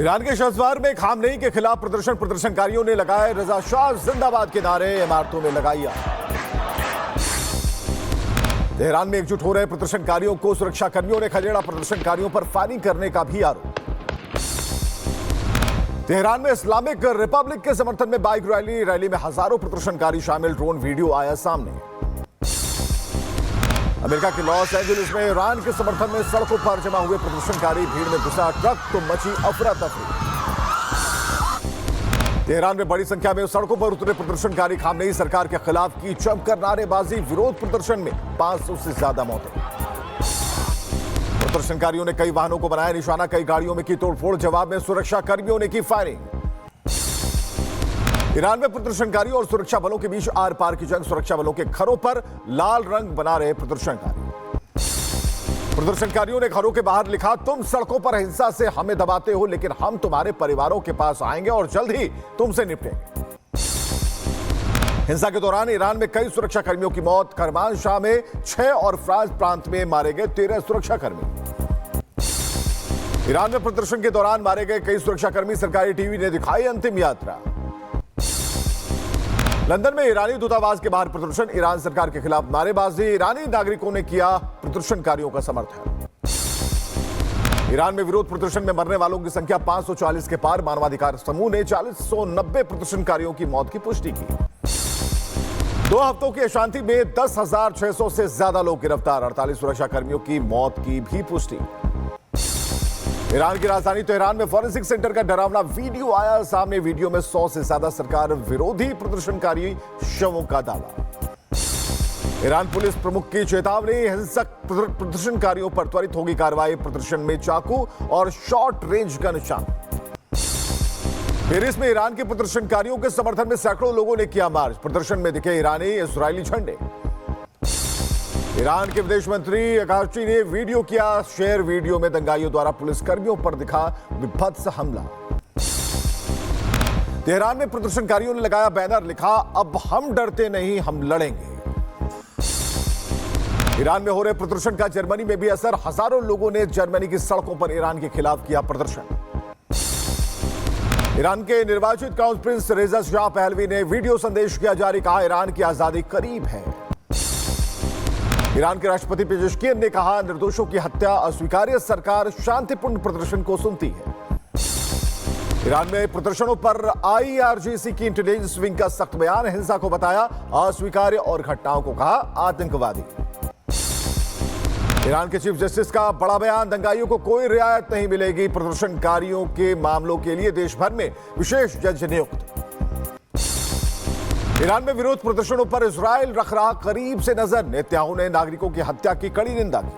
Iran के शहसवार में Khamenei के खिलाफ प्रदर्शनकारियों ने लगाए रजा शाह जिंदाबाद के नारे, इमारतों में लगाई आग। तेहरान में एकजुट हो रहे प्रदर्शनकारियों को सुरक्षाकर्मियों ने खदेड़ा, प्रदर्शनकारियों पर फायरिंग करने का भी आरोप। तेहरान में इस्लामिक रिपब्लिक के समर्थन में बाइक रैली में हजारों प्रदर्शनकारी शामिल, ड्रोन वीडियो आया सामने। अमेरिका के लॉस एंजलिस में ईरान के समर्थन में सड़कों पर जमा हुए प्रदर्शनकारी, भीड़ में घुसा ट्रक तो मची अफरा तफरी। तेहरान में बड़ी संख्या में सड़कों पर उतरे प्रदर्शनकारी, खामनेई सरकार के खिलाफ की जमकर नारेबाजी, विरोध प्रदर्शन में 500 से ज्यादा मौतें। प्रदर्शनकारियों ने कई वाहनों को बनाया निशाना, कई गाड़ियों में की तोड़फोड़, जवाब में सुरक्षा कर्मियों ने की फायरिंग। ईरान में प्रदर्शनकारियों और सुरक्षा बलों के बीच आर पार की जंग, सुरक्षा बलों के घरों पर लाल रंग बना रहे प्रदर्शनकारियों ने घरों के बाहर लिखा, तुम सड़कों पर हिंसा से हमें दबाते हो, लेकिन हम तुम्हारे परिवारों के पास आएंगे और जल्द ही तुमसे निपटेंगे। हिंसा के दौरान ईरान में कई सुरक्षा कर्मियों की मौत, करमानशाह में 6 और फ्रांस प्रांत में मारे गए 13 सुरक्षाकर्मी। ईरान में प्रदर्शन के दौरान मारे गए कई सुरक्षाकर्मी, सरकारी टीवी ने दिखाई अंतिम यात्रा। लंदन में ईरानी दूतावास के बाहर प्रदर्शन, ईरान सरकार के खिलाफ नारेबाजी, ईरानी नागरिकों ने किया प्रदर्शनकारियों का समर्थन। ईरान में विरोध प्रदर्शन में मरने वालों की संख्या 540 के पार, मानवाधिकार समूह ने 490 प्रदर्शनकारियों की मौत की पुष्टि की। 2 हफ्तों की अशांति में 10,600 से ज्यादा लोग गिरफ्तार, 48 सुरक्षा कर्मियों की मौत की भी पुष्टि। ईरान की राजधानी तेहरान में फॉरेंसिक सेंटर का डरावना वीडियो आया सामने, वीडियो में 100 से ज्यादा सरकार विरोधी प्रदर्शनकारी शवों का दावा। ईरान पुलिस प्रमुख की चेतावनी, हिंसक प्रदर्शनकारियों पर त्वरित होगी कार्रवाई, प्रदर्शन में चाकू और शॉर्ट रेंज का निशान। पेरिस में ईरान के प्रदर्शनकारियों के समर्थन में सैकड़ों लोगों ने किया मार्च, प्रदर्शन में दिखे ईरानी इजरायली झंडे। ईरान के विदेश मंत्री अकाशी ने वीडियो किया शेयर, वीडियो में दंगाइयों द्वारा पुलिसकर्मियों पर दिखा विभत्स हमला। तेहरान में प्रदर्शनकारियों ने लगाया बैनर, लिखा अब हम डरते नहीं, हम लड़ेंगे। ईरान में हो रहे प्रदर्शन का जर्मनी में भी असर, हजारों लोगों ने जर्मनी की सड़कों पर ईरान के खिलाफ किया प्रदर्शन। ईरान के निर्वाचित क्राउन प्रिंस रेजा शाह पहलवी ने वीडियो संदेश किया जारी, कहा ईरान की आजादी करीब है। ईरान के राष्ट्रपति पेजेशकियन ने कहा, निर्दोषों की हत्या अस्वीकार्य, सरकार शांतिपूर्ण प्रदर्शन को सुनती है। ईरान में प्रदर्शनों पर IRGC की इंटेलिजेंस विंग का सख्त बयान, हिंसा को बताया अस्वीकार्य और घटनाओं को कहा आतंकवादी। ईरान के चीफ जस्टिस का बड़ा बयान, दंगाइयों को कोई रियायत नहीं मिलेगी, प्रदर्शनकारियों के मामलों के लिए देश भर में विशेष जज नियुक्त। ईरान में विरोध प्रदर्शनों पर इजराइल रख रहा करीब से नजर, नेतन्याहू ने नागरिकों की हत्या की कड़ी निंदा की।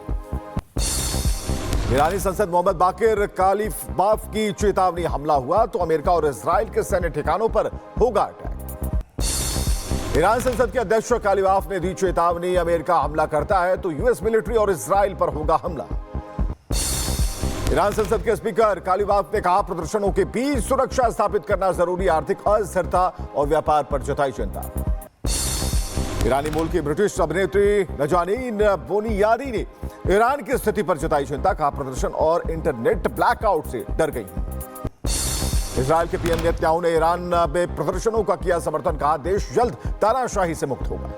ईरानी संसद मोहम्मद बाकिर कालिबाफ की चेतावनी, हमला हुआ तो अमेरिका और इजराइल के सैन्य ठिकानों पर होगा अटैक। ईरान संसद के अध्यक्ष कालिबाफ ने दी चेतावनी, अमेरिका हमला करता है तो यूएस मिलिट्री और इजराइल पर होगा हमला। ईरान संसद के स्पीकर कालिबाफ ने कहा, प्रदर्शनों के बीच सुरक्षा स्थापित करना जरूरी, आर्थिक अस्थिरता और व्यापार पर जताई चिंता। ईरानी मूल की ब्रिटिश अभिनेत्री नजानीन बोनियादी ने ईरान की स्थिति पर जताई चिंता, कहा प्रदर्शन और इंटरनेट ब्लैकआउट से डर गई। इजराइल के पीएम नेतन्याहू ने ईरान में प्रदर्शनों का किया समर्थन, कहा देश जल्द तानाशाही से मुक्त होगा।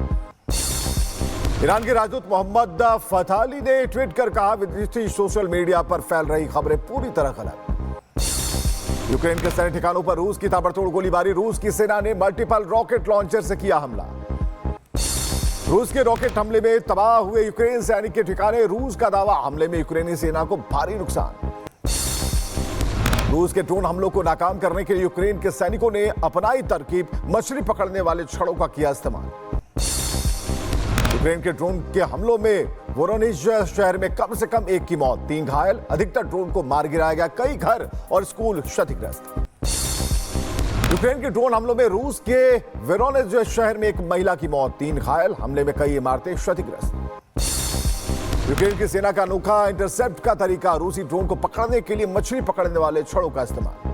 ईरान के राजदूत मोहम्मद फताली ने ट्वीट कर कहा, विदेशी सोशल मीडिया पर फैल रही खबरें पूरी तरह गलत। यूक्रेन के सैन्य ठिकानों पर रूस की ताबड़तोड़ गोलीबारी, रूस की सेना ने मल्टीपल रॉकेट लॉन्चर से किया हमला। रूस के रॉकेट हमले में तबाह हुए यूक्रेन सैनिक के ठिकाने, रूस का दावा, हमले में यूक्रेनी सेना को भारी नुकसान। रूस के ड्रोन हमलों को नाकाम करने के लिए यूक्रेन के सैनिकों ने अपनाई तरकीब, मछली पकड़ने वाले छड़ों का किया इस्तेमाल। यूक्रेन के ड्रोन के हमलों में वोरोनिज शहर में कम से कम 1 की मौत, 3 घायल, अधिकतर ड्रोन को मार गिराया गया, कई घर और स्कूल क्षतिग्रस्त। यूक्रेन के ड्रोन हमलों में रूस के वोरोनिज शहर में 1 महिला की मौत, 3 घायल, हमले में कई इमारतें क्षतिग्रस्त। यूक्रेन की सेना का अनोखा इंटरसेप्ट का तरीका, रूसी ड्रोन को पकड़ने के लिए मछली पकड़ने वाले छड़ों का इस्तेमाल।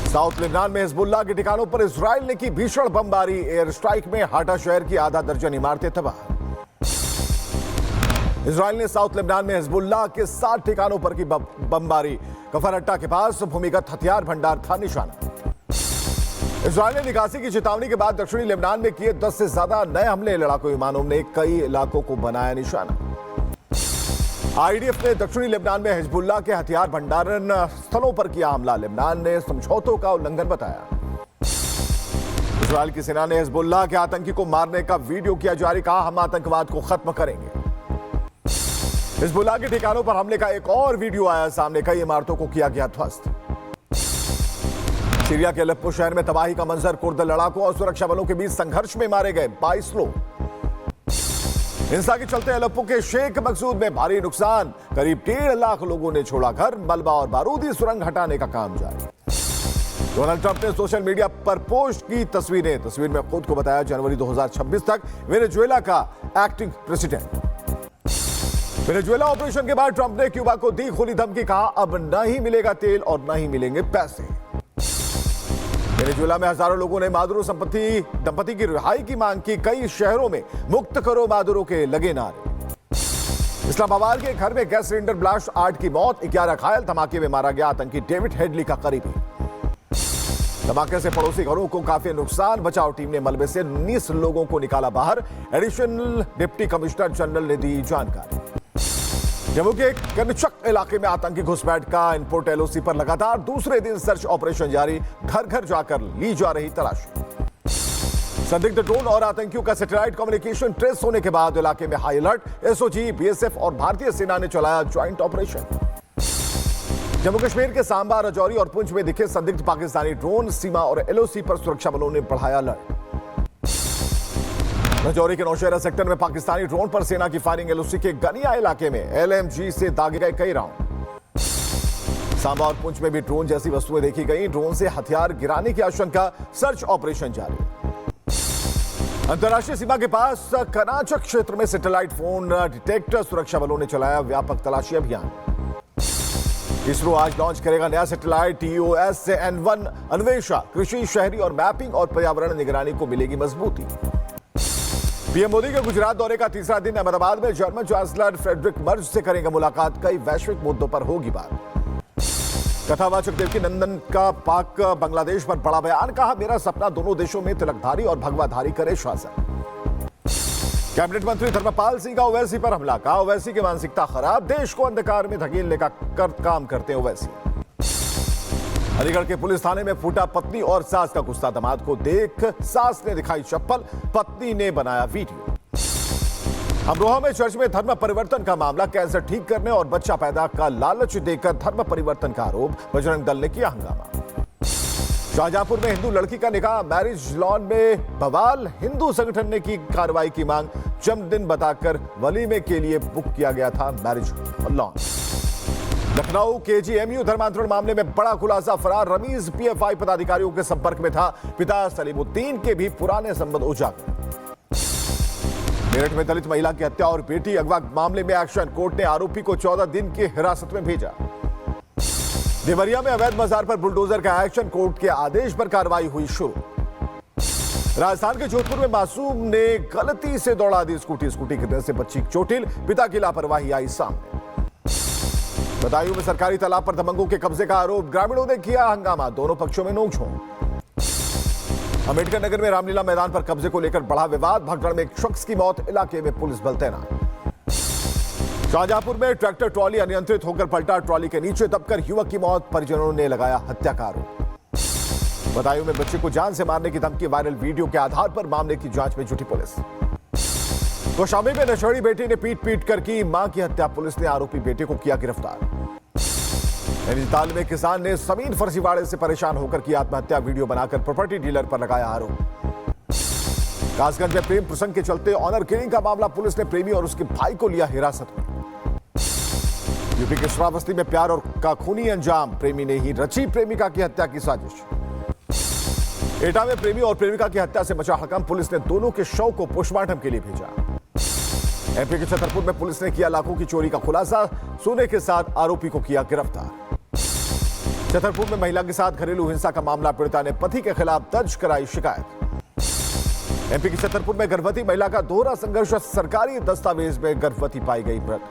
साउथ लेबनान में हिजबुल्लाह के ठिकानों पर इजराइल ने की भीषण बमबारी, एयर स्ट्राइक में हाटा शहर की आधा दर्जन इमारतें तबाह। इजराइल ने साउथ लेबनान में हिजबुल्लाह के 7 ठिकानों पर की बमबारी, कफरअट्टा के पास भूमिगत हथियार भंडार था निशाना। इजरायल ने निकासी की चेतावनी के बाद दक्षिणी लेबनान में किए 10 से ज्यादा नए हमले। लड़ाकू विमानों ने कई इलाकों को बनाया निशाना। आईडीएफ ने दक्षिणी लेबनान में हिजबुल्लाह के हथियार भंडारण स्थलों पर किया हमला। लेबनान ने समझौतों का उल्लंघन बताया। इजरायल की सेना ने हिजबुल्लाह के आतंकी को मारने का वीडियो किया जारी, कहा हम आतंकवाद को खत्म करेंगे। हिजबुल्लाह के ठिकानों पर हमले का एक और वीडियो आया सामने, कई इमारतों को किया गया ध्वस्त। सीरिया के अलेप्पो शहर में तबाही का मंजर, कुर्द लड़ाकों और सुरक्षा बलों के बीच संघर्ष में मारे गए 22 लोग। हिंसा के चलते अलेप्पो के शेख मकसूद में भारी नुकसान, करीब 1.5 लाख लोगों ने छोड़ा घर। मलबा और बारूदी सुरंग हटाने का काम जारी। डोनाल्ड ट्रंप ने सोशल मीडिया पर पोस्ट की तस्वीरें। तस्वीर में खुद को बताया जनवरी 2026 तक वेनेजुएला का एक्टिंग प्रेसिडेंट। वेनेजुएला ऑपरेशन के बाद ट्रंप ने क्यूबा को दी खुली धमकी, कहा अब न ही मिलेगा तेल और न ही मिलेंगे पैसे। वेनेजुएला में हजारों लोगों ने मादुरो दंपति की रिहाई की मांग की। कई शहरों में मुक्त करो मादुरो के लगे नारे। इस्लामाबाद के घर में गैस सिलेंडर ब्लास्ट, 8 की मौत, 11 घायल। धमाके में मारा गया आतंकी डेविड हेडली का करीबी। धमाके से पड़ोसी घरों को काफी नुकसान। बचाव टीम ने मलबे से 19 लोगों को निकाला बाहर। एडिशनल डिप्टी कमिश्नर जनरल ने दी जानकारी। जम्मू के कनचक इलाके में आतंकी घुसपैठ का इनपुट एलओसी पर लगातार दूसरे दिन सर्च ऑपरेशन जारी। घर घर जाकर ली जा रही तलाशी। संदिग्ध ड्रोन और आतंकियों का सैटेलाइट कम्युनिकेशन ट्रेस होने के बाद इलाके में हाई अलर्ट। एसओजी, बीएसएफ और भारतीय सेना ने चलाया ज्वाइंट ऑपरेशन। जम्मू कश्मीर के सांबा, राजौरी और पुंछ में दिखे संदिग्ध पाकिस्तानी ड्रोन। सीमा और एलओसी पर सुरक्षा बलों ने बढ़ाया अलर्ट। राजौरी के नौशहरा सेक्टर में पाकिस्तानी ड्रोन पर सेना की फायरिंग। एलओसी के गनिया इलाके में एलएमजी से दागे गए कई राउंड। सांबा और पुंछ में भी ड्रोन जैसी वस्तुएं देखी गई। ड्रोन से हथियार गिराने की आशंका, सर्च ऑपरेशन जारी। अंतर्राष्ट्रीय सीमा के पास कनाचक क्षेत्र में सैटेलाइट फोन डिटेक्टर। सुरक्षा बलों ने चलाया व्यापक तलाशी अभियान। इसरो आज लॉन्च करेगा नया सैटेलाइट EOS-N1 अन्वेषा। कृषि, शहरी और मैपिंग और पर्यावरण निगरानी को मिलेगी मजबूती। पीएम मोदी के गुजरात दौरे का तीसरा दिन। अहमदाबाद में जर्मन चांसलर फ्रेडरिक मर्ज से करेंगे मुलाकात। कई वैश्विक मुद्दों पर होगी बात। कथावाचक देवकी नंदन का पाक बांग्लादेश पर बड़ा बयान, कहा मेरा सपना दोनों देशों में तिलकधारी और भगवाधारी करे शासन। कैबिनेट मंत्री धर्मपाल सिंह का ओवैसी पर हमला, कहा ओवैसी की मानसिकता खराब, देश को अंधकार में धकेलने का काम करते हैं ओवैसी। अलीगढ़ के पुलिस थाने में फूटा पत्नी और सास का गुस्सा। दामाद को देख सास ने दिखाई चप्पल, पत्नी ने बनाया वीडियो। अमरोहा में चर्च में धर्म परिवर्तन का मामला। कैंसर ठीक करने और बच्चा पैदा का लालच देकर धर्म परिवर्तन का आरोप। बजरंग दल ने किया हंगामा। शाहजहांपुर में हिंदू लड़की का निकाह, मैरिज लॉन में बवाल। हिंदू संगठन ने की कार्रवाई की मांग। जन्मदिन बताकर वलीमे के लिए बुक किया गया था मैरिज लॉन। लखनऊ KGMU धर्मांतरण मामले में बड़ा खुलासा। फरार रमीज PFI पदाधिकारियों के संपर्क में था। पिता सलीमुद्दीन के भी पुराने संबंध उजागर। मेरठ में दलित महिला की हत्या और बेटी अगवा मामले में एक्शन। कोर्ट ने आरोपी को 14 दिन की हिरासत में भेजा। देवरिया में अवैध बाजार पर बुलडोजर का एक्शन। कोर्ट के आदेश पर कार्रवाई हुई शुरू। राजस्थान के जोधपुर में मासूम ने गलती से दौड़ा दी स्कूटी गिरने से बच्ची चोटिल। पिता की लापरवाही आई सामने। बदायूं में सरकारी तालाब पर दबंगों के कब्जे का आरोप। ग्रामीणों ने किया हंगामा। दोनों पक्षों में नोकझोंक। अम्बेडकर नगर में रामलीला मैदान पर कब्जे को लेकर बढ़ा विवाद। भगदड़ में एक शख्स की मौत। इलाके में पुलिस बल तैनात। शाहजहांपुर में ट्रैक्टर ट्रॉली अनियंत्रित होकर पलटा। ट्रॉली के नीचे दबकर युवक की मौत। परिजनों ने लगाया हत्या का आरोप। बदायूं में बच्चे को जान से मारने की धमकी। वायरल वीडियो के आधार पर मामले की जांच में जुटी पुलिस। कौशाम्बी में नशेड़ी बेटी ने पीट कर की मां की हत्या। पुलिस ने आरोपी बेटे को किया गिरफ्तार। नैनीताल में किसान ने जमीन फर्जीवाड़े से परेशान होकर की आत्महत्या। वीडियो बनाकर प्रॉपर्टी डीलर पर लगाया आरोप। कासगंज में प्रेम प्रसंग के चलते ऑनर किलिंग का मामला। पुलिस ने प्रेमी और उसके भाई को लिया हिरासत में। यूपी के श्रावस्ती में प्यार और का खूनी अंजाम। प्रेमी ने ही रची प्रेमिका की हत्या की साजिश। एटा में प्रेमी और प्रेमिका की हत्या से मचा हड़कंप। पुलिस ने दोनों के शव को पोस्टमार्टम के लिए भेजा। एमपी के छतरपुर में पुलिस ने किया लाखों की चोरी का खुलासा। सोने के साथ आरोपी को किया गिरफ्तार। छतरपुर में महिला के साथ घरेलू हिंसा का मामला। पीड़िता ने पति के खिलाफ दर्ज कराई शिकायत। एमपी के छतरपुर में गर्भवती महिला का दोहरा संघर्ष। सरकारी दस्तावेज में गर्भवती पाई गई मृत।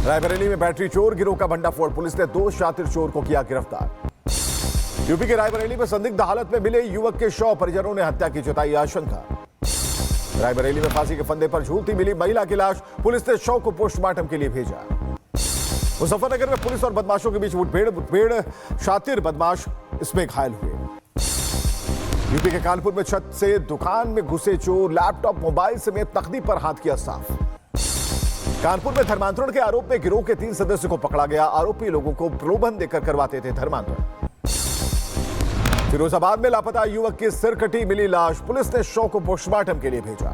रायबरेली में बैटरी चोर गिरोह का भंडाफोड़, पुलिस ने 2 शातिर चोर को किया गिरफ्तार। यूपी के रायबरेली में संदिग्ध हालत में मिले युवक के शव, परिजनों ने हत्या की जताई आशंका। रायबरेली में फांसी के फंदे पर झूलती मिली महिला की लाश, पुलिस ने शव को पोस्टमार्टम के लिए भेजा। मुजफ्फरनगर में पुलिस और बदमाशों के बीच मुठभेड़, शातिर बदमाश इसमें घायल हुए। यूपी के कानपुर में छत से दुकान में घुसे चोर, लैपटॉप मोबाइल समेत नकदी पर हाथ किया साफ। कानपुर में धर्मांतरण के आरोप में गिरोह के 3 सदस्यों को पकड़ा गया, आरोपी लोगों को प्रलोभन देकर करवाते थे धर्मांतरण। फिरोजाबाद में लापता युवक की सिर कटी मिली लाश, पुलिस ने शव को पोस्टमार्टम के लिए भेजा।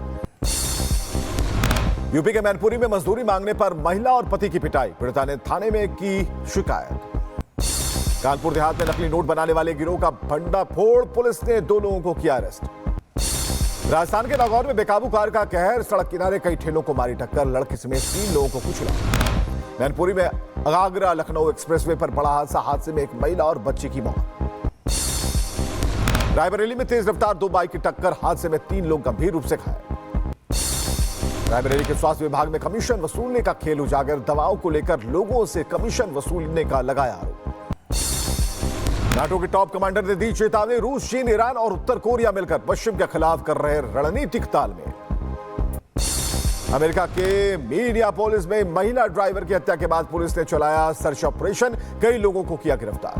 यूपी के मैनपुरी में मजदूरी मांगने पर महिला और पति की पिटाई, पीड़िता ने थाने में की शिकायत। कानपुर देहात में नकली नोट बनाने वाले गिरोह का भंडाफोड़, पुलिस ने 2 लोगों को किया अरेस्ट। राजस्थान के नागौर में बेकाबू कार का कहर, सड़क किनारे कई ठेलों को मारी टक्कर, लड़की समेत 3 लोगों को कुचला। मैनपुरी में आगरा लखनऊ एक्सप्रेसवे पर बड़ा हादसे में एक महिला और बच्ची की मौत। रायबरेली में तेज रफ्तार 2 बाइक की टक्कर, हादसे में 3 लोग गंभीर रूप से घायल। रायबरेली के स्वास्थ्य विभाग में कमीशन वसूलने का खेल उजागर, दवाओं को लेकर लोगों से कमीशन वसूलने का लगाया आरोप। नाटो के टॉप कमांडर ने दी चेतावनी, रूस, चीन, ईरान और उत्तर कोरिया मिलकर पश्चिम के खिलाफ कर रहे रणनीतिक तालमेल। अमेरिका के मिनियापोलिस में महिला ड्राइवर की हत्या के बाद पुलिस ने चलाया सर्च ऑपरेशन, कई लोगों को किया गिरफ्तार।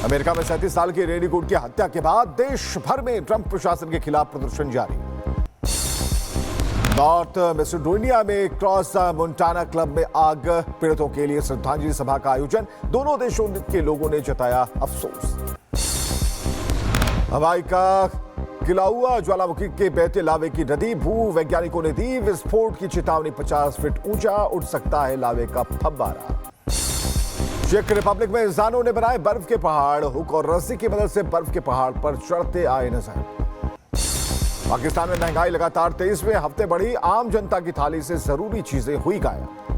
अमेरिका में 37 साल की रेनी गुड की हत्या के बाद देश भर में ट्रंप प्रशासन के खिलाफ प्रदर्शन जारी। नॉर्थ मैसेडोनिया में क्रॉस मोंटाना क्लब में आग पीड़ितों के लिए श्रद्धांजलि सभा का आयोजन, दोनों देशों के लोगों ने जताया अफसोस। हवाई का गिलाउआ ज्वालामुखी के बहते लावे की नदी, भू वैज्ञानिकों ने दी विस्फोट की चेतावनी, 50 फीट ऊंचा उठ सकता है लावे का फव्वारा। चेक रिपब्लिक में इंसानों ने बनाए बर्फ के पहाड़, हुक और रस्सी की मदद से बर्फ के पहाड़ पर चढ़ते आए नजर। पाकिस्तान में महंगाई लगातार 23वें हफ्ते बढ़ी, आम जनता की थाली से जरूरी चीजें हुई गायब।